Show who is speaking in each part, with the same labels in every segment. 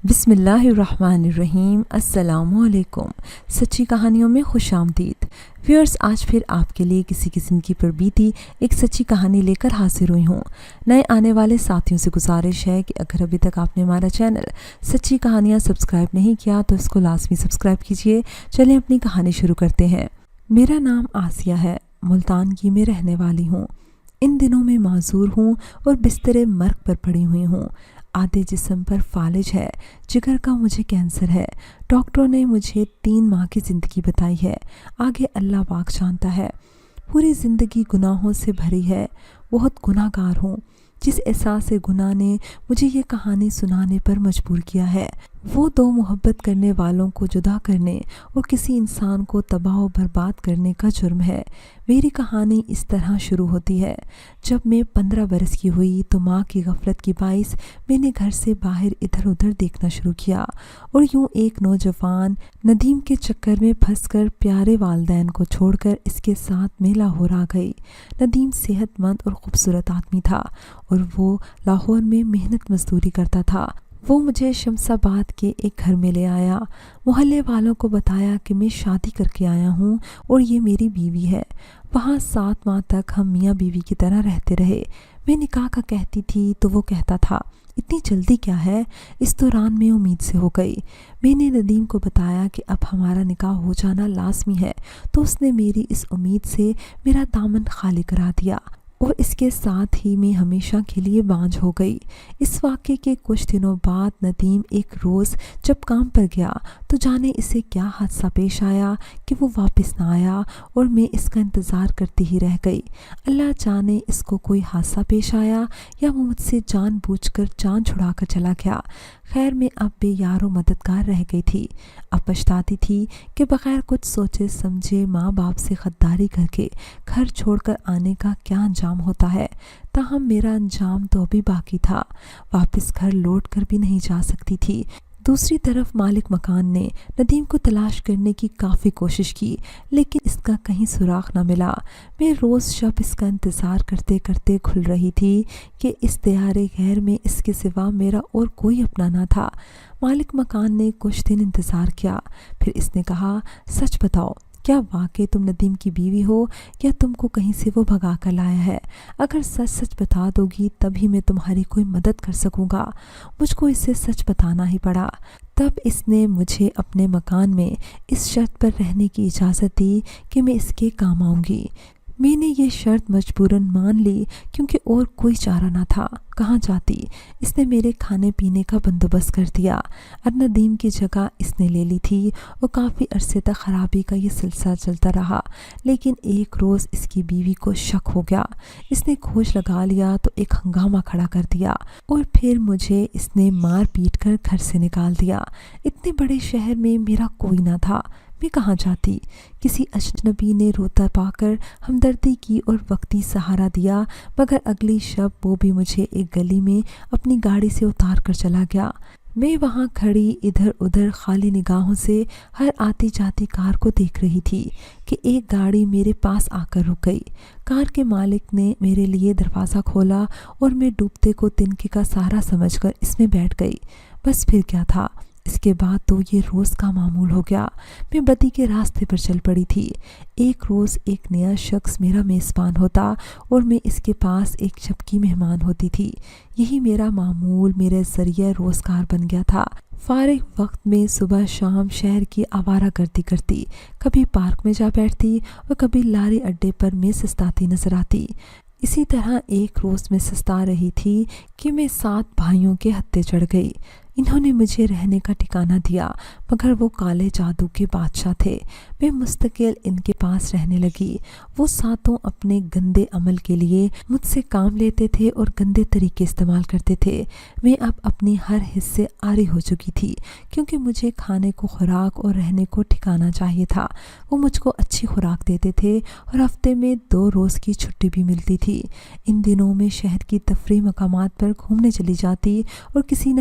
Speaker 1: بسم اللہ الرحمن الرحیم۔ السلام علیکم۔ سچی کہانیوں میں خوش آمدید ویورز، آج پھر آپ کے لیے کسی کی زندگی پر بیتی ایک سچی کہانی لے کر حاضر ہوئی ہوں۔ نئے آنے والے ساتھیوں سے گزارش ہے کہ اگر ابھی تک آپ نے ہمارا چینل سچی کہانیاں سبسکرائب نہیں کیا تو اس کو لازمی سبسکرائب کیجیے۔ چلیں اپنی کہانی شروع کرتے ہیں۔ میرا نام آسیہ ہے، ملتان کی میں رہنے والی ہوں۔ ان دنوں میں معذور ہوں اور بستر مرگ پر پڑی ہوئی ہوں۔ آدھے جسم پر فالج ہے، جگر کا مجھے کینسر ہے۔ ڈاکٹروں نے مجھے 3 ماہ کی زندگی بتائی ہے، آگے اللہ پاک جانتا ہے۔ پوری زندگی گناہوں سے بھری ہے، بہت گناہ گار ہوں۔ جس احساس گناہ نے مجھے یہ کہانی سنانے پر مجبور کیا ہے، وہ 2 محبت کرنے والوں کو جدا کرنے اور کسی انسان کو تباہ و برباد کرنے کا جرم ہے۔ میری کہانی اس طرح شروع ہوتی ہے۔ جب میں 15 برس کی ہوئی تو ماں کی غفلت کی باعث میں نے گھر سے باہر ادھر ادھر دیکھنا شروع کیا اور یوں ایک نوجوان ندیم کے چکر میں پھنس کر پیارے والدین کو چھوڑ کر اس کے ساتھ میں لاہور آ گئی۔ ندیم صحت مند اور خوبصورت آدمی تھا اور وہ لاہور میں محنت مزدوری کرتا تھا۔ وہ مجھے شمس آباد کے ایک گھر میں لے آیا۔ محلے والوں کو بتایا کہ میں شادی کر کے آیا ہوں اور یہ میری بیوی ہے۔ وہاں 7 ماہ تک ہم میاں بیوی کی طرح رہتے رہے۔ میں نکاح کا کہتی تھی تو وہ کہتا تھا اتنی جلدی کیا ہے؟ اس دوران میں امید سے ہو گئی۔ میں نے ندیم کو بتایا کہ اب ہمارا نکاح ہو جانا لازمی ہے تو اس نے میری اس امید سے میرا دامن خالی کرا دیا اور اس کے ساتھ ہی میں ہمیشہ کے لیے بانجھ ہو گئی۔ اس واقعے کے کچھ دنوں بعد ندیم ایک روز جب کام پر گیا تو جانے اسے کیا حادثہ پیش آیا کہ وہ واپس نہ آیا اور میں اس کا انتظار کرتی ہی رہ گئی۔ اللہ جانے اس کو کوئی حادثہ پیش آیا یا وہ مجھ سے جان بوجھ کر جان چھڑا کر چلا گیا۔ خیر، میں اب بے یار و مددگار رہ گئی تھی۔ اب پچھتاتی تھی کہ بغیر کچھ سوچے سمجھے ماں باپ سے غداری کر کے گھر چھوڑ کر آنے کا کیا انجام ہوتا ہے۔ تاہم میرا انجام تو ابھی باقی تھا، واپس گھر لوٹ کر بھی نہیں جا سکتی تھی۔ دوسری طرف مالک مکان نے ندیم کو تلاش کرنے کی کافی کوشش کی لیکن اس کا کہیں سراغ نہ ملا۔ میں روز شب اس کا انتظار کرتے کرتے کھل رہی تھی کہ اس دیار غیر میں اس کے سوا میرا اور کوئی اپنا نہ تھا۔ مالک مکان نے کچھ دن انتظار کیا، پھر اس نے کہا سچ بتاؤ، کیا واقعی تم ندیم کی بیوی ہو یا تم کو کہیں سے وہ بھگا کر لایا ہے؟ اگر سچ سچ بتا دو گی تبھی میں تمہاری کوئی مدد کر سکوں گا۔ مجھ کو اسے سچ بتانا ہی پڑا۔ تب اس نے مجھے اپنے مکان میں اس شرط پر رہنے کی اجازت دی کہ میں اس کے کام آؤں گی۔ میں نے یہ شرط مجبوراً مان لی کیونکہ اور کوئی چارہ نہ تھا۔ کہاں جاتی؟ اس نے میرے کھانے پینے کا بندوبست کر دیا۔ اب ندیم کی جگہ اس نے لے لی تھی اور کافی عرصے تک خرابی کا یہ سلسلہ چلتا رہا، لیکن ایک روز اس کی بیوی کو شک ہو گیا۔ اس نے کھوج لگا لیا تو ایک ہنگامہ کھڑا کر دیا اور پھر مجھے اس نے مار پیٹ کر گھر سے نکال دیا۔ اتنے بڑے شہر میں میرا کوئی نہ تھا، میں کہاں جاتی؟ کسی اجنبی نے روتا پا کر ہمدردی کی اور وقتی سہارا دیا، مگر اگلی شب وہ بھی مجھے ایک گلی میں اپنی گاڑی سے اتار کر چلا گیا۔ میں وہاں کھڑی ادھر ادھر خالی نگاہوں سے ہر آتی جاتی کار کو دیکھ رہی تھی کہ ایک گاڑی میرے پاس آ کر رک گئی۔ کار کے مالک نے میرے لیے دروازہ کھولا اور میں ڈوبتے کو تنکے کا سہارا سمجھ کر اس میں بیٹھ گئی۔ بس پھر کیا تھا؟ اس کے بعد تو یہ روز کا معمول ہو گیا۔ میں بدی کے راستے پر چل پڑی تھی۔ ایک روز ایک نیا شخص میرا میزبان ہوتا اور میں اس کے پاس ایک شب کی مہمان ہوتی تھی۔ یہی میرا معمول، میرا ذریعہ روزگار بن گیا تھا۔ فارغ وقت میں صبح شام شہر کی آوارہ گردی کرتی، کبھی پارک میں جا بیٹھتی اور کبھی لاری اڈے پر میں سستاتی نظر آتی۔ اسی طرح ایک روز میں سستا رہی تھی کہ میں 7 بھائیوں کے ہتھے چڑھ گئی۔ انہوں نے مجھے رہنے کا ٹھکانہ دیا، مگر وہ کالے جادو کے بادشاہ تھے۔ میں مستقل ان کے پاس رہنے لگی۔ وہ 7 اپنے گندے عمل کے لیے مجھ سے کام لیتے تھے اور گندے طریقے استعمال کرتے تھے۔ میں اب اپنی ہر حص سے عاری ہو چکی تھی کیونکہ مجھے کھانے کو خوراک اور رہنے کو ٹھکانہ چاہیے تھا۔ وہ مجھ کو اچھی خوراک دیتے تھے اور ہفتے میں 2 روز کی چھٹی بھی ملتی تھی۔ ان دنوں میں شہر کی تفریح مقامات پر گھومنے چلی جاتی اور کسی نہ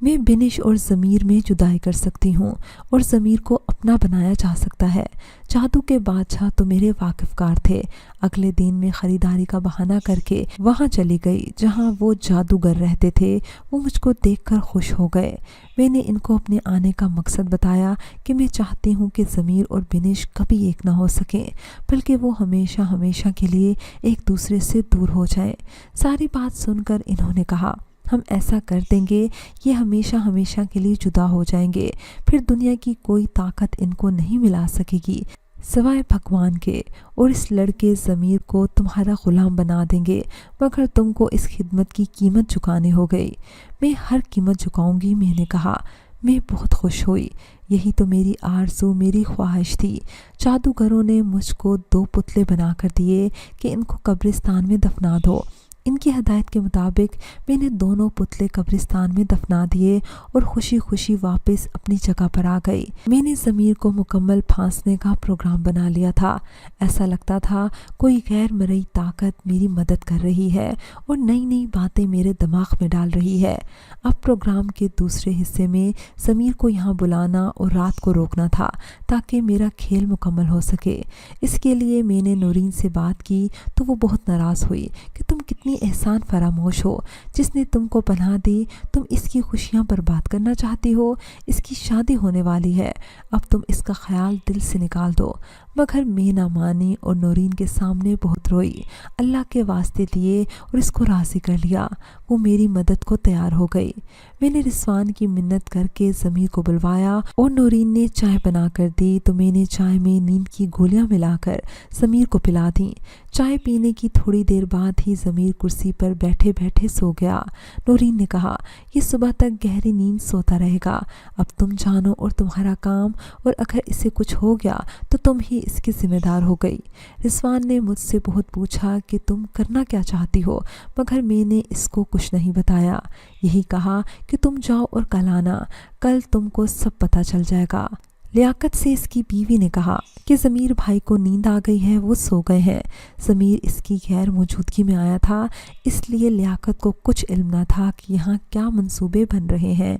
Speaker 1: میں بنش اور ضمیر میں جدائی کر سکتی ہوں اور ضمیر کو اپنا بنایا جا سکتا ہے۔ جادو کے بادشاہ تو میرے واقف کار تھے۔ اگلے دن میں خریداری کا بہانہ کر کے وہاں چلی گئی جہاں وہ جادوگر رہتے تھے۔ وہ مجھ کو دیکھ کر خوش ہو گئے۔ میں نے ان کو اپنے آنے کا مقصد بتایا کہ میں چاہتی ہوں کہ ضمیر اور بنش کبھی ایک نہ ہو سکیں، بلکہ وہ ہمیشہ ہمیشہ کے لیے ایک دوسرے سے دور ہو جائیں۔ ساری بات سن کر انہوں نے کہا، ہم ایسا کر دیں گے، یہ ہمیشہ ہمیشہ کے لیے جدا ہو جائیں گے، پھر دنیا کی کوئی طاقت ان کو نہیں ملا سکے گی سوائے بھگوان کے، اور اس لڑکے ضمیر کو تمہارا غلام بنا دیں گے، مگر تم کو اس خدمت کی قیمت چکانی ہو گئی۔ میں ہر قیمت چکاؤں گی، میں نے کہا۔ میں بہت خوش ہوئی، یہی تو میری آرزو، میری خواہش تھی۔ جادوگروں نے مجھ کو 2 پتلے بنا کر دیے کہ ان کو قبرستان میں دفنا دو۔ ان کی ہدایت کے مطابق میں نے دونوں پتلے قبرستان میں دفنا دیے اور خوشی خوشی واپس اپنی جگہ پر آ گئی۔ میں نے ضمیر کو مکمل پھانسنے کا پروگرام بنا لیا تھا۔ ایسا لگتا تھا کوئی غیر مرئی طاقت میری مدد کر رہی ہے اور نئی نئی باتیں میرے دماغ میں ڈال رہی ہے۔ اب پروگرام کے دوسرے حصے میں ضمیر کو یہاں بلانا اور رات کو روکنا تھا تاکہ میرا کھیل مکمل ہو سکے۔ اس کے لیے میں نے نورین سے بات کی تو وہ بہت ناراض ہوئی کہ تم کتنی احسان فراموش ہو، جس نے تم کو پناہ دی تم اس کی خوشیاں برباد کرنا چاہتی ہو۔ اس کی شادی ہونے والی ہے، اب تم اس کا خیال دل سے نکال دو۔ مگر میں نہ مانی اور نورین کے سامنے بہت روئی، اللہ کے واسطے دیے اور اس کو راضی کر لیا۔ وہ میری مدد کو تیار ہو گئی۔ میں نے رضوان کی منت کر کے ضمیر کو بلوایا اور نورین نے چائے بنا کر دی تو میں نے چائے میں نیند کی گولیاں ملا کر ضمیر کو پلا دیں۔ چائے پینے کی تھوڑی دیر بعد ہی ضمیر کرسی پر بیٹھے بیٹھے سو گیا۔ نورین نے کہا، یہ صبح تک گہری نیند سوتا رہے گا، اب تم جانو اور تمہارا کام، اور اگر اسے کچھ ہو گیا تو تم ہی اس کی ذمہ دار ہو گئی۔ رضوان نے مجھ سے بہت پوچھا کہ تم کرنا کیا چاہتی ہو، مگر میں نے اس کو کچھ نہیں بتایا۔ یہی کہا کہ تم جاؤ اور کل آنا، کل تم کو سب پتہ چل جائے گا۔ لیاقت سے اس کی بیوی نے کہا کہ ضمیر بھائی کو نیند آ گئی ہے، وہ سو گئے ہیں۔ ضمیر اس کی غیر موجودگی میں آیا تھا، اس لیے لیاقت کو کچھ علم نہ تھا کہ یہاں کیا منصوبے بن رہے ہیں۔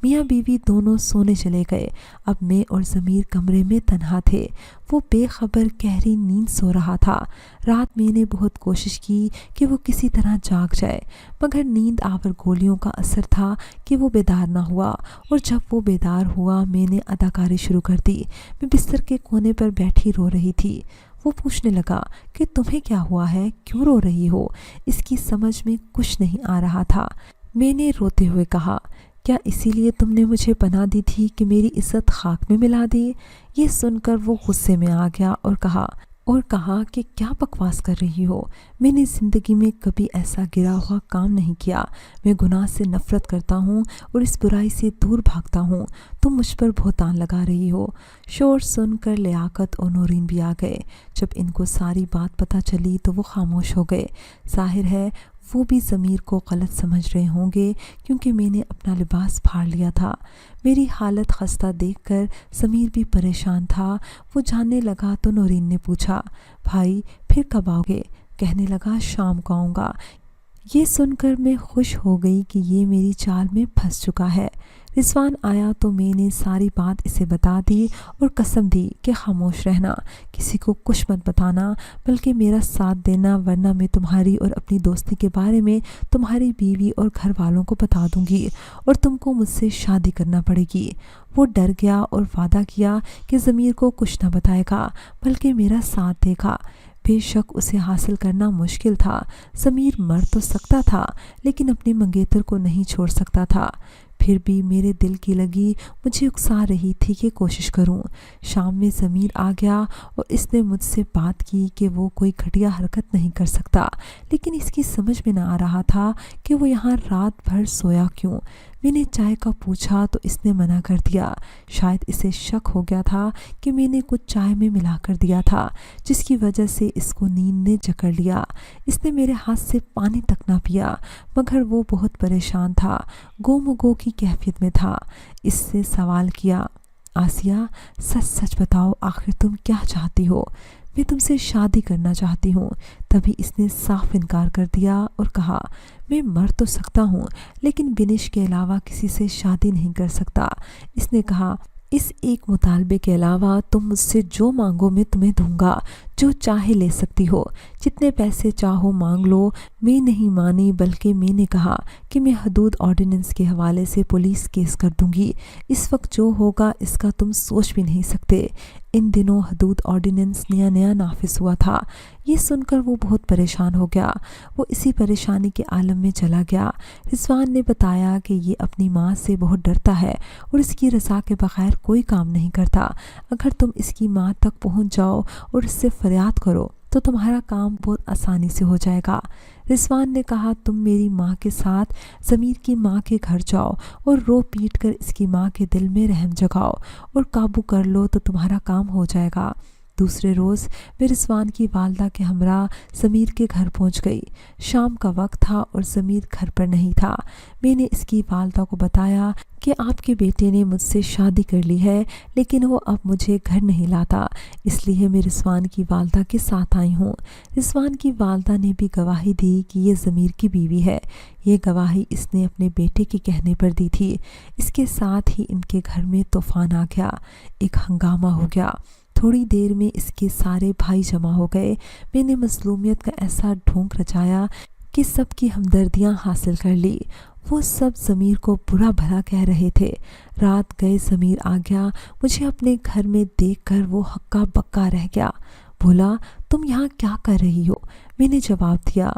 Speaker 1: میاں بیوی دونوں سونے چلے گئے۔ اب میں اور ضمیر کمرے میں تنہا تھے۔ وہ بے خبر گہری نیند سو رہا تھا۔ رات میں نے بہت کوشش کی کہ وہ کسی طرح جاگ جائے، مگر نیند آور گولیوں کا اثر تھا کہ وہ بیدار نہ ہوا، اور جب وہ بیدار ہوا میں نے اداکاری شروع کر دی۔ میں بستر کے کونے پر بیٹھی رو رہی تھی۔ وہ پوچھنے لگا کہ تمہیں کیا ہوا ہے، کیوں رو رہی ہو؟ اس کی سمجھ میں کچھ نہیں آ رہا تھا۔ میں نے روتے ہوئے کہا، کیا اسی لیے تم نے مجھے پناہ دی تھی کہ میری عزت خاک میں ملا دی؟ یہ سن کر وہ غصے میں آ گیا اور کہا کہ کیا بکواس کر رہی ہو؟ میں نے زندگی میں کبھی ایسا گرا ہوا کام نہیں کیا۔ میں گناہ سے نفرت کرتا ہوں اور اس برائی سے دور بھاگتا ہوں۔ تم مجھ پر بہتان لگا رہی ہو۔ شور سن کر لیاقت اور نورین بھی آ گئے۔ جب ان کو ساری بات پتہ چلی تو وہ خاموش ہو گئے۔ ظاہر ہے وہ بھی ضمیر کو غلط سمجھ رہے ہوں گے کیونکہ میں نے اپنا لباس پھاڑ لیا تھا۔ میری حالت خستہ دیکھ کر ضمیر بھی پریشان تھا۔ وہ جاننے لگا تو نورین نے پوچھا، بھائی پھر کب آؤ گے؟ کہنے لگا، شام کو آؤں گا۔ یہ سن کر میں خوش ہو گئی کہ یہ میری چال میں پھنس چکا ہے۔ رضوان آیا تو میں نے ساری بات اسے بتا دی اور قسم دی کہ خاموش رہنا، کسی کو کچھ مت بتانا، بلکہ میرا ساتھ دینا، ورنہ میں تمہاری اور اپنی دوستی کے بارے میں تمہاری بیوی اور گھر والوں کو بتا دوں گی اور تم کو مجھ سے شادی کرنا پڑے گی۔ وہ ڈر گیا اور وعدہ کیا کہ ضمیر کو کچھ نہ بتائے گا بلکہ میرا ساتھ دے گا۔ بے شک اسے حاصل کرنا مشکل تھا۔ ضمیر مر تو سکتا تھا لیکن اپنے منگیتر کو نہیں چھوڑ سکتا تھا۔ پھر بھی میرے دل کی لگی مجھے اکسا رہی تھی کہ کوشش کروں۔ شام میں ضمیر آ گیا اور اس نے مجھ سے بات کی کہ وہ کوئی گھٹیا حرکت نہیں کر سکتا، لیکن اس کی سمجھ میں نہ آ رہا تھا کہ وہ یہاں رات بھر سویا کیوں۔ میں نے چائے کا پوچھا تو اس نے منع کر دیا۔ شاید اسے شک ہو گیا تھا کہ میں نے کچھ چائے میں ملا کر دیا تھا، جس کی وجہ سے اس کو نیند نے جکڑ لیا۔ اس نے میرے ہاتھ سے پانی تک نہ پیا، مگر وہ بہت پریشان تھا، گم و گو کی کیفیت میں تھا۔ اس سے سوال کیا، آسیہ سچ سچ بتاؤ آخر تم کیا چاہتی ہو؟ میں تم سے شادی کرنا چاہتی ہوں۔ تبھی اس نے صاف انکار کر دیا اور کہا میں مر تو سکتا ہوں لیکن بنش کے علاوہ کسی سے شادی نہیں کر سکتا۔ اس نے کہا اس ایک مطالبے کے علاوہ تم مجھ سے جو مانگو میں تمہیں دوں گا، جو چاہے لے سکتی ہو، جتنے پیسے چاہو مانگ لو۔ میں نہیں مانی بلکہ میں نے کہا کہ میں حدود آرڈیننس کے حوالے سے پولیس کیس کر دوں گی۔ اس وقت جو ہوگا اس کا تم سوچ بھی نہیں سکتے۔ ان دنوں حدود آرڈیننس نیا نافذ ہوا تھا۔ یہ سن کر وہ بہت پریشان ہو گیا۔ وہ اسی پریشانی کے عالم میں چلا گیا۔ رضوان نے بتایا کہ یہ اپنی ماں سے بہت ڈرتا ہے اور اس کی رضا کے بغیر کوئی کام نہیں کرتا۔ اگر تم اس کی ماں تک پہنچ جاؤ اور اس سے فریاد کرو تو تمہارا کام بہت آسانی سے ہو جائے گا۔ رضوان نے کہا تم میری ماں کے ساتھ ضمیر کی ماں کے گھر جاؤ اور رو پیٹ کر اس کی ماں کے دل میں رحم جگاؤ اور قابو کر لو تو تمہارا کام ہو جائے گا۔ دوسرے روز میں رضوان کی والدہ کے ہمراہ ضمیر کے گھر پہنچ گئی۔ شام کا وقت تھا اور ضمیر گھر پر نہیں تھا۔ میں نے اس کی والدہ کو بتایا کہ آپ کے بیٹے نے مجھ سے شادی کر لی ہے لیکن وہ اب مجھے گھر نہیں لاتا، اس لیے میں رضوان کی والدہ کے ساتھ آئی ہوں۔ رضوان کی والدہ نے بھی گواہی دی کہ یہ ضمیر کی بیوی ہے۔ یہ گواہی اس نے اپنے بیٹے کے کہنے پر دی تھی۔ اس کے ساتھ ہی ان کے گھر میں طوفان آ گیا، ایک ہنگامہ ہو گیا۔ تھوڑی دیر میں اس کے سارے بھائی جمع ہو گئے۔ میں نے مظلومیت کا ایسا ڈھونگ رچایا کہ سب کی ہمدردیاں حاصل کر لی۔ وہ سب ضمیر کو برا بھلا کہہ رہے تھے۔ رات گئے ضمیر آ گیا۔ مجھے اپنے گھر میں دیکھ کر وہ ہکا بکا رہ گیا۔ بولا تم یہاں کیا کر رہی ہو؟ میں نے جواب دیا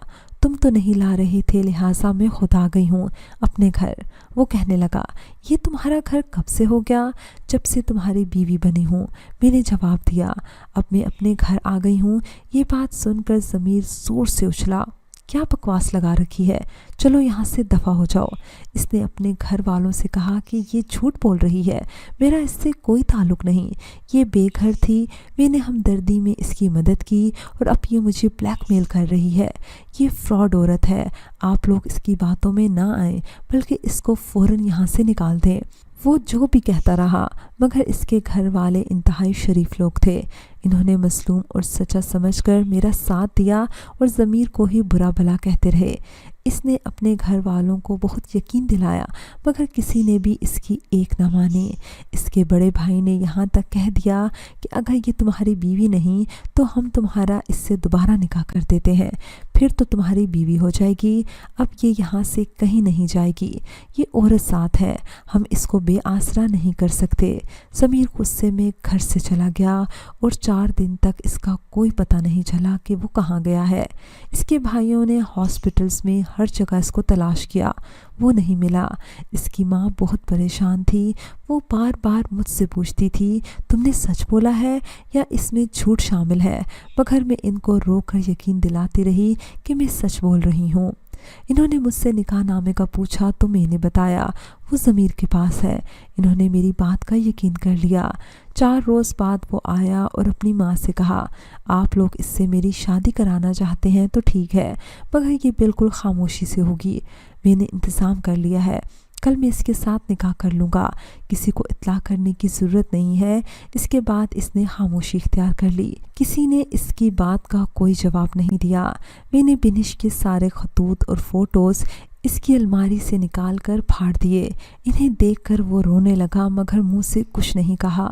Speaker 1: تم تو نہیں لا رہے تھے لہٰذا میں خود آ گئی ہوں اپنے گھر۔ وہ کہنے لگا یہ تمہارا گھر کب سے ہو گیا؟ جب سے تمہاری بیوی بنی ہوں۔ میں نے جواب دیا اب میں اپنے گھر آ گئی ہوں۔ یہ بات سن کر ضمیر زور سے اچھلا۔ کیا بکواس لگا رکھی ہے، چلو یہاں سے دفع ہو جاؤ۔ اس نے اپنے گھر والوں سے کہا کہ یہ جھوٹ بول رہی ہے، میرا اس سے کوئی تعلق نہیں۔ یہ بے گھر تھی، میں نے ہمدردی میں اس کی مدد کی اور اب یہ مجھے بلیک میل کر رہی ہے۔ یہ فراڈ عورت ہے۔ آپ لوگ اس کی باتوں میں نہ آئیں بلکہ اس کو فوراً یہاں سے نکال دیں۔ وہ جو بھی کہتا رہا مگر اس کے گھر والے انتہائی شریف لوگ تھے۔ انہوں نے مظلوم اور سچا سمجھ کر میرا ساتھ دیا اور ضمیر کو ہی برا بھلا کہتے رہے۔ اس نے اپنے گھر والوں کو بہت یقین دلایا مگر کسی نے بھی اس کی ایک نہ مانی۔ اس کے بڑے بھائی نے یہاں تک کہہ دیا کہ اگر یہ تمہاری بیوی نہیں تو ہم تمہارا اس سے دوبارہ نکاح کر دیتے ہیں، پھر تو تمہاری بیوی ہو جائے گی۔ اب یہ یہاں سے کہیں نہیں جائے گی، یہ عورت ساتھ ہے، ہم اس کو بے آسرا نہیں کر سکتے۔ ضمیر غصے میں گھر سے چلا گیا اور 4 دن تک اس کا کوئی پتہ نہیں چلا کہ وہ کہاں گیا ہے۔ اس کے بھائیوں نے ہاسپٹلز میں ہر جگہ اس کو تلاش کیا، وہ نہیں ملا۔ اس کی ماں بہت پریشان تھی۔ وہ بار بار مجھ سے پوچھتی تھی تم نے سچ بولا ہے یا اس میں جھوٹ شامل ہے، مگر میں ان کو رو کر یقین دلاتی رہی کہ میں سچ بول رہی ہوں۔ انہوں نے مجھ سے نکاح نامے کا پوچھا تو میں نے بتایا وہ ضمیر کے پاس ہے۔ انہوں نے میری بات کا یقین کر لیا۔ 4 روز بعد وہ آیا اور اپنی ماں سے کہا آپ لوگ اس سے میری شادی کرانا چاہتے ہیں تو ٹھیک ہے مگر یہ بالکل خاموشی سے ہوگی۔ میں نے انتظام کر لیا ہے، کل میں اس کے ساتھ نکاح کر لوں گا، کسی کو اطلاع کرنے کی ضرورت نہیں ہے۔ اس کے بعد اس نے خاموشی اختیار کر لی۔ کسی نے اس کی بات کا کوئی جواب نہیں دیا۔ میں نے بنش کے سارے خطوط اور فوٹوز اس کی الماری سے نکال کر پھاڑ دیے۔ انہیں دیکھ کر وہ رونے لگا مگر منہ سے کچھ نہیں کہا۔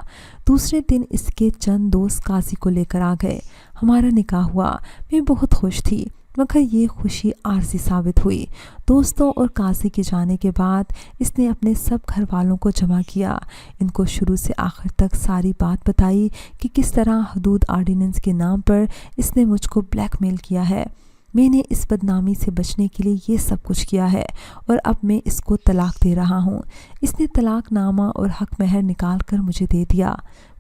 Speaker 1: دوسرے دن اس کے چند دوست قاضی کو لے کر آ گئے۔ ہمارا نکاح ہوا۔ میں بہت خوش تھی مگر یہ خوشی عارضی ثابت ہوئی۔ دوستوں اور قاضی کے جانے کے بعد اس نے اپنے سب گھر والوں کو جمع کیا، ان کو شروع سے آخر تک ساری بات بتائی کہ کس طرح حدود آرڈیننس کے نام پر اس نے مجھ کو بلیک میل کیا ہے۔ میں نے اس بدنامی سے بچنے کے لیے یہ سب کچھ کیا ہے اور اب میں اس کو طلاق دے رہا ہوں۔ اس نے طلاق نامہ اور حق مہر نکال کر مجھے دے دیا۔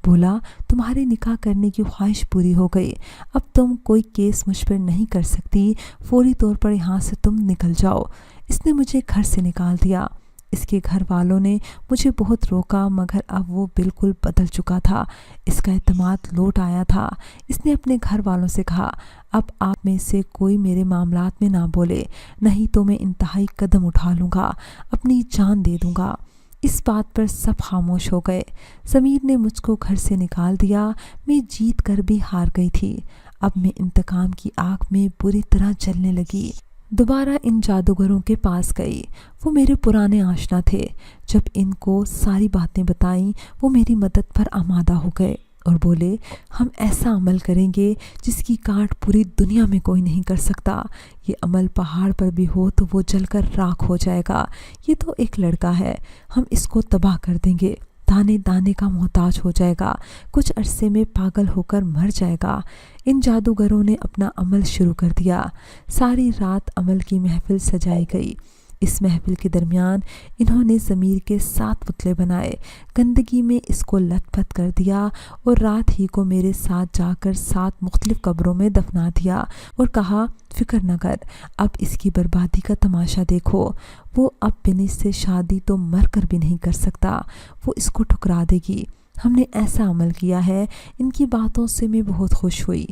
Speaker 1: بولا تمہارے نکاح کرنے کی خواہش پوری ہو گئی، اب تم کوئی کیس مجھ پر نہیں کر سکتی، فوری طور پر یہاں سے تم نکل جاؤ۔ اس نے مجھے گھر سے نکال دیا۔ اس کے گھر والوں نے مجھے بہت روکا مگر اب وہ بالکل بدل چکا تھا، اس کا اعتماد لوٹ آیا تھا۔ اس نے اپنے گھر والوں سے کہا اب آپ میں سے کوئی میرے معاملات میں نہ بولے، نہیں تو میں انتہائی قدم اٹھا لوں گا، اپنی جان دے دوں گا۔ اس بات پر سب خاموش ہو گئے۔ ضمیر نے مجھ کو گھر سے نکال دیا۔ میں جیت کر بھی ہار گئی تھی۔ اب میں انتقام کی آگ میں بری طرح جلنے لگی۔ دوبارہ ان جادوگروں کے پاس گئی۔ وہ میرے پرانے آشنا تھے۔ جب ان کو ساری باتیں بتائیں وہ میری مدد پر آمادہ ہو گئے اور بولے، ہم ایسا عمل کریں گے جس کی کاٹ پوری دنیا میں کوئی نہیں کر سکتا۔ یہ عمل پہاڑ پر بھی ہو تو وہ جل کر راکھ ہو جائے گا۔ یہ تو ایک لڑکا ہے، ہم اس کو تباہ کر دیں گے۔ دانے دانے کا محتاج ہو جائے گا، کچھ عرصے میں پاگل ہو کر مر جائے گا۔ ان جادوگروں نے اپنا عمل شروع کر دیا۔ ساری رات عمل کی محفل سجائی گئی۔ اس محفل کے درمیان انہوں نے ضمیر کے 7 پتلے بنائے، گندگی میں اس کو لت پت کر دیا اور رات ہی کو میرے ساتھ جا کر 7 مختلف قبروں میں دفنا دیا اور کہا، فکر نہ کر، اب اس کی بربادی کا تماشا دیکھو۔ وہ اب بنش سے شادی تو مر کر بھی نہیں کر سکتا، وہ اس کو ٹھکرا دے گی۔ ہم نے ایسا عمل کیا ہے۔ ان کی باتوں سے میں بہت خوش ہوئی۔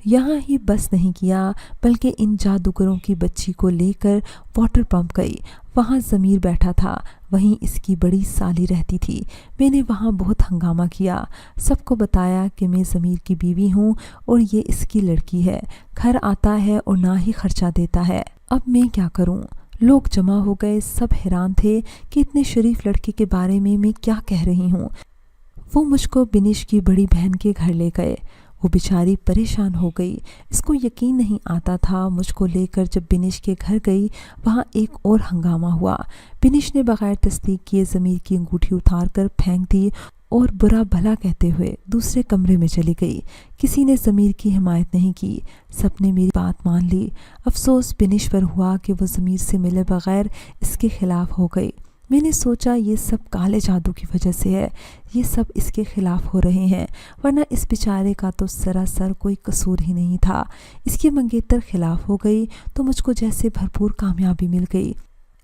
Speaker 1: یہاں ہی بس نہیں کیا بلکہ ان جادوگروں کی بچی کو لے کر واٹر پمپ گئی۔ وہاں ضمیر بیٹھا تھا، وہیں اس کی بڑی سالی رہتی تھی۔ میں نے وہاں بہت ہنگامہ کیا، سب کو بتایا کہ میں ضمیر کی بیوی ہوں اور یہ اس کی لڑکی ہے، گھر آتا ہے اور نہ ہی خرچہ دیتا ہے۔ اب میں کیا کروں؟ لوگ جمع ہو گئے، سب حیران تھے کہ اتنے شریف لڑکے کے بارے میں کیا کہہ رہی ہوں۔ وہ مجھ کو بنش کی بڑی بہن کے گھر لے گئے۔ وہ بیچاری پریشان ہو گئی۔ اس کو یقین نہیں آتا تھا۔ مجھ کو لے کر جب بنش کے گھر گئی وہاں ایک اور ہنگامہ ہوا۔ بنش نے بغیر تصدیق کیے ضمیر کی انگوٹھی اتار کر پھینک دی اور برا بھلا کہتے ہوئے دوسرے کمرے میں چلی گئی۔ کسی نے ضمیر کی حمایت نہیں کی، سب نے میری بات مان لی۔ افسوس بنش پر ہوا کہ وہ ضمیر سے ملے بغیر اس کے خلاف ہو گئی۔ میں نے سوچا یہ سب کالے جادو کی وجہ سے ہے، یہ سب اس کے خلاف ہو رہے ہیں، ورنہ اس بیچارے کا تو سراسر کوئی قصور ہی نہیں تھا۔ اس کی منگیتر خلاف ہو گئی تو مجھ کو جیسے بھرپور کامیابی مل گئی۔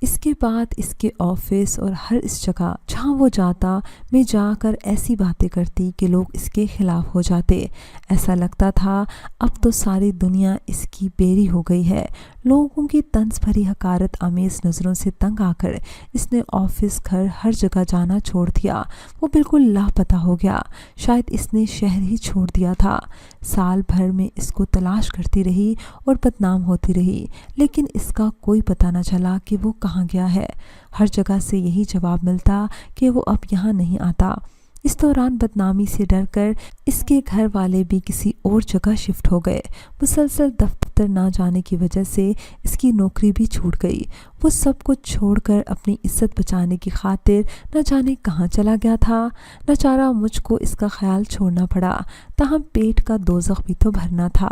Speaker 1: اس کے بعد اس کے آفس اور ہر اس جگہ جہاں وہ جاتا میں جا کر ایسی باتیں کرتی کہ لوگ اس کے خلاف ہو جاتے۔ ایسا لگتا تھا اب تو ساری دنیا اس کی بیری ہو گئی ہے۔ لوگوں کی طنز بھری حقارت آمیز نظروں سے تنگ آ کر اس نے آفس گھر ہر جگہ جانا چھوڑ دیا۔ وہ بالکل لاپتہ ہو گیا، شاید اس نے شہر ہی چھوڑ دیا تھا۔ سال بھر میں اس کو تلاش کرتی رہی اور بدنام ہوتی رہی، لیکن اس کا کوئی پتہ نہ چلا کہ وہ کہاں گیا ہے۔ ہر جگہ سے یہی جواب ملتا کہ وہ اب یہاں نہیں آتا۔ اس دوران بدنامی سے ڈر کر اس کے گھر والے بھی کسی اور جگہ شفٹ ہو گئے۔ مسلسل دفتر نہ جانے کی وجہ سے اس کی نوکری بھی چھوٹ گئی۔ وہ سب کچھ چھوڑ کر اپنی عزت بچانے کی خاطر نہ جانے کہاں چلا گیا تھا۔ ناچارہ مجھ کو اس کا خیال چھوڑنا پڑا، تاہم پیٹ کا دوزخ بھی تو بھرنا تھا۔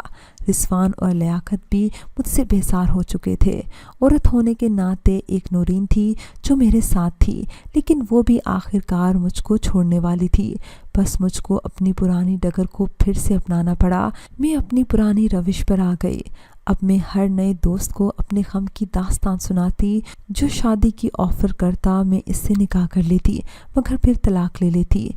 Speaker 1: رضوان اور لیاقت بھی مجھ سے بیزار ہو چکے تھے۔ عورت ہونے کے ناطے ایک نورین تھی جو میرے ساتھ تھی، لیکن وہ بھی آخر کار مجھ کو چھوڑنے والی تھی۔ بس مجھ کو اپنی پرانی ڈگر کو پھر سے اپنانا پڑا۔ میں اپنی پرانی روش پر آ گئی۔ اب میں ہر نئے دوست کو اپنے غم کی داستان سناتی۔ جو شادی کی آفر کرتا میں اس سے نکاح کر لیتی، مگر پھر طلاق لے لیتی۔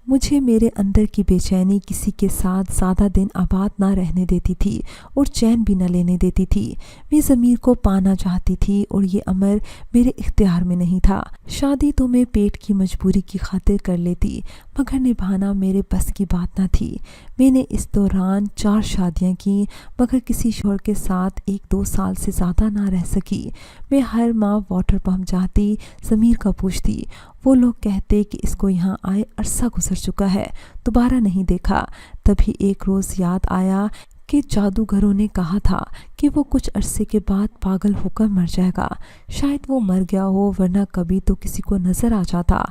Speaker 1: مجھے میرے اندر کی بے چینی کسی کے ساتھ زیادہ دن آباد نہ رہنے دیتی تھی اور چین بھی نہ لینے دیتی تھی۔ میں ضمیر کو پانا چاہتی تھی اور یہ امر میرے اختیار میں نہیں تھا۔ شادی تو میں پیٹ کی مجبوری کی خاطر کر لیتی، مگر نبھانا میرے بس کی بات نہ تھی۔ میں نے اس دوران 4 شادیاں کی، مگر کسی شوہر کے ساتھ 1-2 سال سے زیادہ نہ رہ سکی۔ میں ہر ماہ واٹر پمپ جاتی، ضمیر کا پوچھتی۔ وہ لوگ کہتے کہ اس کو یہاں آئے عرصہ گزر چکا ہے، دوبارہ نہیں دیکھا۔ تبھی ایک روز یاد آیا کہ جادوگروں نے کہا تھا کہ وہ کچھ عرصے کے بعد پاگل ہو کر مر جائے گا۔ شاید وہ مر گیا ہو، ورنہ کبھی تو کسی کو نظر آ جاتا۔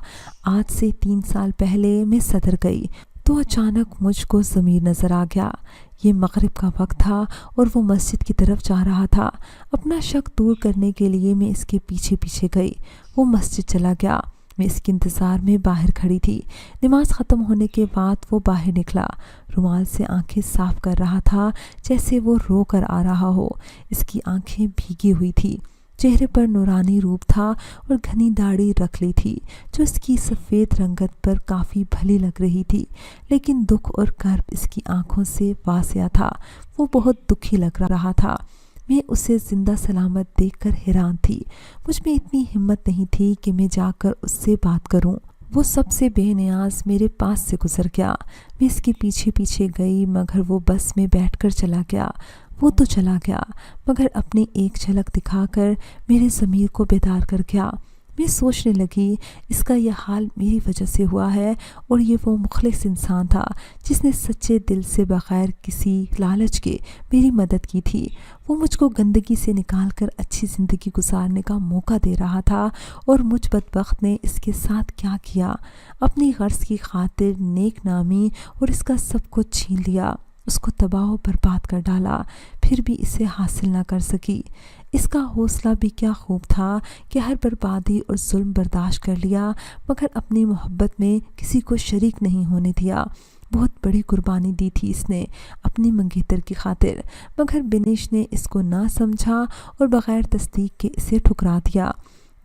Speaker 1: آج سے 3 سال پہلے میں صدر گئی تو اچانک مجھ کو ضمیر نظر آ گیا۔ یہ مغرب کا وقت تھا اور وہ مسجد کی طرف جا رہا تھا۔ اپنا شک دور کرنے کے لیے میں اس کے پیچھے پیچھے گئی۔ وہ مسجد چلا گیا۔ میں اس کے انتظار میں باہر کھڑی تھی۔ نماز ختم ہونے کے بعد وہ باہر نکلا، رومال سے آنکھیں صاف کر رہا تھا جیسے وہ رو کر آ رہا ہو۔ اس کی آنکھیں بھیگی ہوئی تھی، چہرے پر نورانی روپ تھا اور گھنی داڑھی رکھ لی تھی جو اس کی سفید رنگت پر کافی بھلی لگ رہی تھی، لیکن دکھ اور کرب اس کی آنکھوں سے واضح تھا۔ وہ بہت دکھی لگ رہا تھا۔ میں اسے زندہ سلامت دیکھ کر حیران تھی۔ مجھ میں اتنی ہمت نہیں تھی کہ میں جا کر اس سے بات کروں۔ وہ سب سے بے نیاز میرے پاس سے گزر گیا۔ میں اس کے پیچھے پیچھے گئی مگر وہ بس میں بیٹھ کر چلا گیا۔ وہ تو چلا گیا مگر اپنی ایک جھلک دکھا کر میرے ضمیر کو بیدار کر گیا۔ میں سوچنے لگی اس کا یہ حال میری وجہ سے ہوا ہے، اور یہ وہ مخلص انسان تھا جس نے سچے دل سے بغیر کسی لالچ کے میری مدد کی تھی۔ وہ مجھ کو گندگی سے نکال کر اچھی زندگی گزارنے کا موقع دے رہا تھا، اور مجھ بدبخت نے اس کے ساتھ کیا کیا؟ اپنی غرض کی خاطر نیک نامی اور اس کا سب کچھ چھین لیا، اس کو تباہ و برباد کر ڈالا، پھر بھی اسے حاصل نہ کر سکی۔ اس کا حوصلہ بھی کیا خوب تھا کہ ہر بربادی اور ظلم برداشت کر لیا، مگر اپنی محبت میں کسی کو شریک نہیں ہونے دیا۔ بہت بڑی قربانی دی تھی اس نے اپنی منگیتر کی خاطر، مگر بنش نے اس کو نہ سمجھا اور بغیر تصدیق کے اسے ٹھکرا دیا۔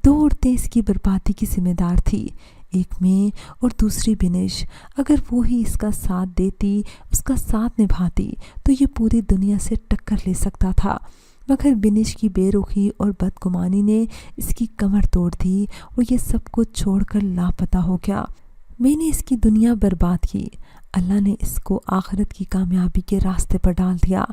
Speaker 1: دو عورتیں اس کی بربادی کی ذمہ دار تھی، ایک میں اور دوسری بنش۔ اگر وہ ہی اس کا ساتھ دیتی، اس کا ساتھ نبھاتی، تو یہ پوری دنیا سے ٹکر لے سکتا تھا، مگر بنش کی بے رخی اور بدگمانی نے اس کی کمر توڑ دی اور یہ سب کچھ چھوڑ کر لاپتہ ہو گیا۔ میں نے اس کی دنیا برباد کی، اللہ نے اس کو آخرت کی کامیابی کے راستے پر ڈال دیا۔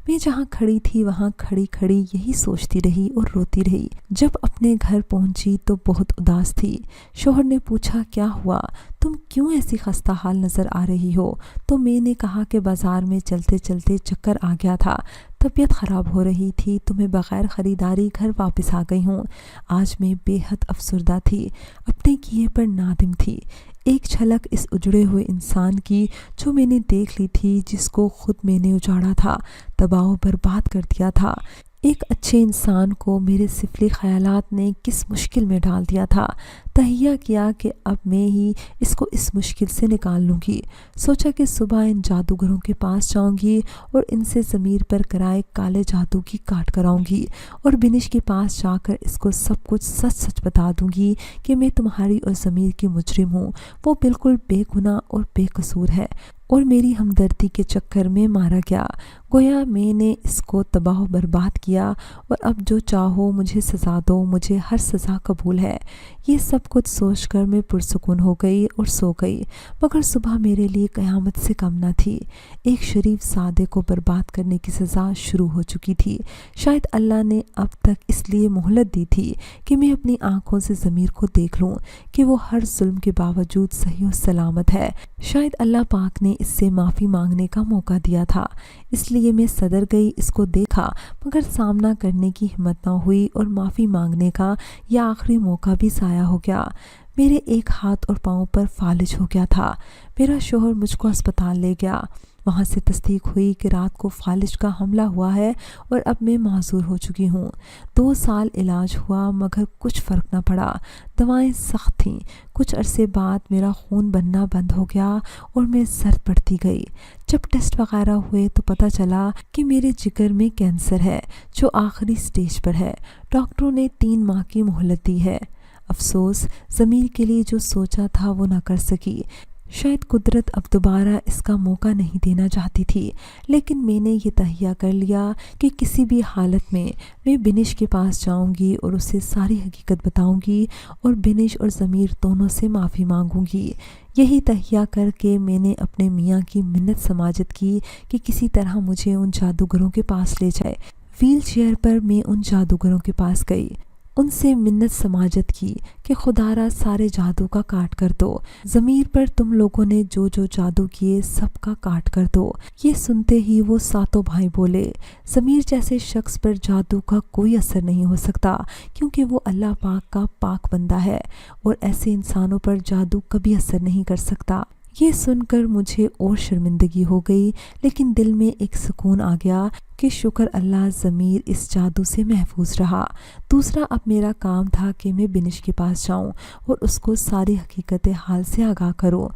Speaker 1: میں جہاں کھڑی تھی وہاں کھڑی کھڑی یہی سوچتی رہی اور روتی رہی۔ جب اپنے گھر پہنچی تو بہت اداس تھی۔ شوہر نے پوچھا کیا ہوا، تم کیوں ایسی خستہ حال نظر آ رہی ہو؟ تو میں نے کہا کہ بازار میں چلتے چلتے چکر آ گیا تھا، طبیعت خراب ہو رہی تھی تو میں بغیر خریداری گھر واپس آ گئی ہوں۔ آج میں بے حد افسردہ تھی، اپنے کیے پر نادم تھی۔ ایک جھلک اس اجڑے ہوئے انسان کی جو میں نے دیکھ لی تھی، جس کو خود میں نے اجاڑا تھا، تباہ و برباد کر دیا تھا۔ ایک اچھے انسان کو میرے سفلی خیالات نے کس مشکل میں ڈال دیا تھا۔ تہیہ کیا کہ اب میں ہی اس کو اس مشکل سے نکال لوں گی۔ سوچا کہ صبح ان جادوگروں کے پاس جاؤں گی اور ان سے ضمیر پر کرائے کالے جادو کی کاٹ کراؤں گی، اور بنش کے پاس جا کر اس کو سب کچھ سچ سچ بتا دوں گی کہ میں تمہاری اور ضمیر کی مجرم ہوں، وہ بالکل بے گناہ اور بے قصور ہے، اور میری ہمدردی کے چکر میں مارا گیا۔ گویا میں نے اس کو تباہ و برباد کیا، اور اب جو چاہو مجھے سزا دو، مجھے ہر سزا قبول ہے۔ یہ سب کچھ سوچ کر میں پرسکون ہو گئی اور سو گئی، مگر صبح میرے لیے قیامت سے کم نہ تھی۔ ایک شریف سادے کو برباد کرنے کی سزا شروع ہو چکی تھی۔ شاید اللہ نے اب تک اس لیے مہلت دی تھی کہ میں اپنی آنکھوں سے ضمیر کو دیکھ لوں کہ وہ ہر ظلم کے باوجود صحیح و سلامت ہے۔ شاید اللہ پاک نے اس سے معافی مانگنے کا موقع دیا تھا، اس لیے میں صدر گئی، اس کو دیکھا، مگر سامنا کرنے کی ہمت نہ ہوئی اور معافی مانگنے کا یہ آخری موقع بھی ضائع ہو گیا۔ میرے ایک ہاتھ اور پاؤں پر فالج ہو گیا تھا۔ میرا شوہر مجھ کو اسپتال لے گیا، وہاں سے تصدیق ہوئی کہ رات کو فالج کا حملہ ہوا ہے اور اب میں معذور ہو چکی ہوں۔ 2 سال علاج ہوا مگر کچھ فرق نہ پڑا، دوائیں سخت تھیں۔ کچھ عرصے بعد میرا خون بننا بند ہو گیا اور میں زرد پڑتی گئی۔ جب ٹیسٹ وغیرہ ہوئے تو پتہ چلا کہ میرے جگر میں کینسر ہے جو آخری سٹیج پر ہے۔ ڈاکٹروں نے 3 ماہ کی مہلت دی ہے۔ افسوس، ضمیر کے لیے جو سوچا تھا وہ نہ کر سکی۔ شاید قدرت اب دوبارہ اس کا موقع نہیں دینا چاہتی تھی، لیکن میں نے یہ تہیہ کر لیا کہ کسی بھی حالت میں بنش کے پاس جاؤں گی اور اسے ساری حقیقت بتاؤں گی، اور بنش اور ضمیر دونوں سے معافی مانگوں گی۔ یہی تہیہ کر کے میں نے اپنے میاں کی منت سماجت کی کہ کسی طرح مجھے ان جادوگروں کے پاس لے جائے۔ ویل چیئر پر میں ان جادوگروں کے پاس گئی، ان سے منت سماجت کی کہ خدا را سارے جادو کا کاٹ کر دو، ضمیر پر تم لوگوں نے جو جو جادو کیے سب کا کاٹ کر دو۔ یہ سنتے ہی وہ ساتوں بھائی بولے، ضمیر جیسے شخص پر جادو کا کوئی اثر نہیں ہو سکتا، کیونکہ وہ اللہ پاک کا پاک بندہ ہے، اور ایسے انسانوں پر جادو کبھی اثر نہیں کر سکتا۔ یہ سن کر مجھے اور شرمندگی ہو گئی، لیکن دل میں ایک سکون آ گیا کہ شکر اللہ ضمیر اس جادو سے محفوظ رہا۔ دوسرا اب میرا کام تھا کہ میں بنش کے پاس جاؤں اور اس کو ساری حقیقت حال سے آگاہ کروں۔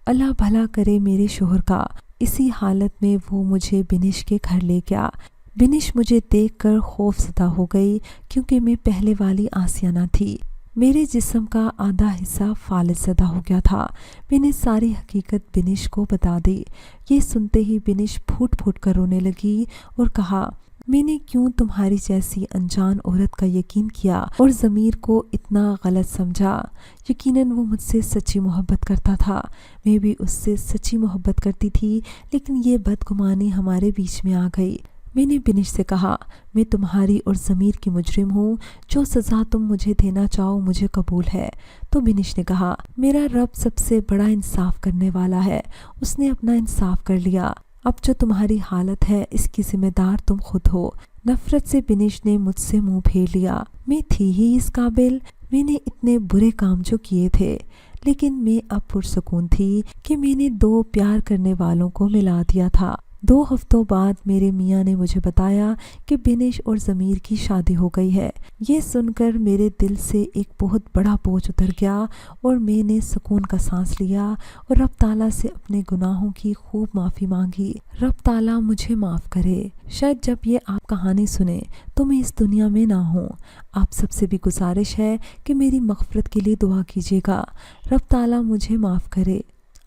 Speaker 1: اللہ بھلا کرے میرے شوہر کا۔ اسی حالت میں وہ مجھے بنش کے گھر لے گیا۔ بنش مجھے دیکھ کر خوف زدہ ہو گئی، کیونکہ میں پہلے والی آسیہ نہ تھی۔ میرے جسم کا آدھا حصہ فالج زدہ ہو گیا تھا۔ میں نے ساری حقیقت بنش کو بتا دی۔ یہ سنتے ہی بنش پھوٹ پھوٹ کر رونے لگی اور کہا، میں نے کیوں تمہاری جیسی انجان عورت کا یقین کیا اور ضمیر کو اتنا غلط سمجھا؟ یقیناً وہ مجھ سے سچی محبت کرتا تھا، میں بھی اس سے سچی محبت کرتی تھی، لیکن یہ بدگمانی ہمارے بیچ میں آ گئی۔ میں نے بنش سے کہا، میں تمہاری اور ضمیر کی مجرم ہوں، جو سزا تم مجھے دینا چاہو مجھے قبول ہے۔ تو بنش نے کہا، میرا رب سب سے بڑا انصاف کرنے والا ہے، اس نے اپنا انصاف کر لیا۔ اب جو تمہاری حالت ہے اس کی ذمہ دار تم خود ہو۔ نفرت سے بنش نے مجھ سے منہ پھیر لیا۔ میں تھی ہی اس قابل، میں نے اتنے برے کام جو کیے تھے، لیکن میں اب پرسکون تھی کہ میں نے 2 پیار کرنے والوں کو ملا دیا تھا۔ 2 ہفتوں بعد میرے میاں نے مجھے بتایا کہ بنش اور ضمیر کی شادی ہو گئی ہے۔ یہ سن کر میرے دل سے ایک بہت بڑا بوجھ اتر گیا اور میں نے سکون کا سانس لیا اور رب تعالیٰ سے اپنے گناہوں کی خوب معافی مانگی۔ رب تعالیٰ مجھے معاف کرے۔ شاید جب یہ آپ کہانی سنیں تو میں اس دنیا میں نہ ہوں۔ آپ سب سے بھی گزارش ہے کہ میری مغفرت کے لیے دعا کیجیے گا، رب تعالیٰ مجھے معاف کرے،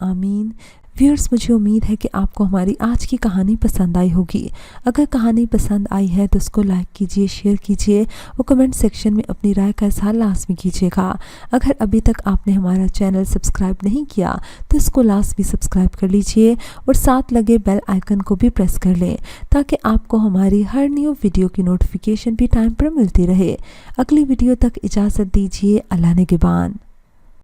Speaker 1: آمین۔ ویورز، مجھے امید ہے کہ آپ کو ہماری آج کی کہانی پسند آئی ہوگی۔ اگر کہانی پسند آئی ہے تو اس کو لائک کیجیے، شیئر کیجیے اور کمنٹ سیکشن میں اپنی رائے کا اظہار لازمی کیجیے گا۔ اگر ابھی تک آپ نے ہمارا چینل سبسکرائب نہیں کیا تو اس کو لازمی سبسکرائب کر لیجیے اور ساتھ لگے بیل آئیکن کو بھی پریس کر لیں تاکہ آپ کو ہماری ہر نیو ویڈیو کی نوٹیفیکیشن بھی ٹائم پر ملتی رہے۔ اگلی ویڈیو تک اجازت دیجیے، اللہ نگہبان۔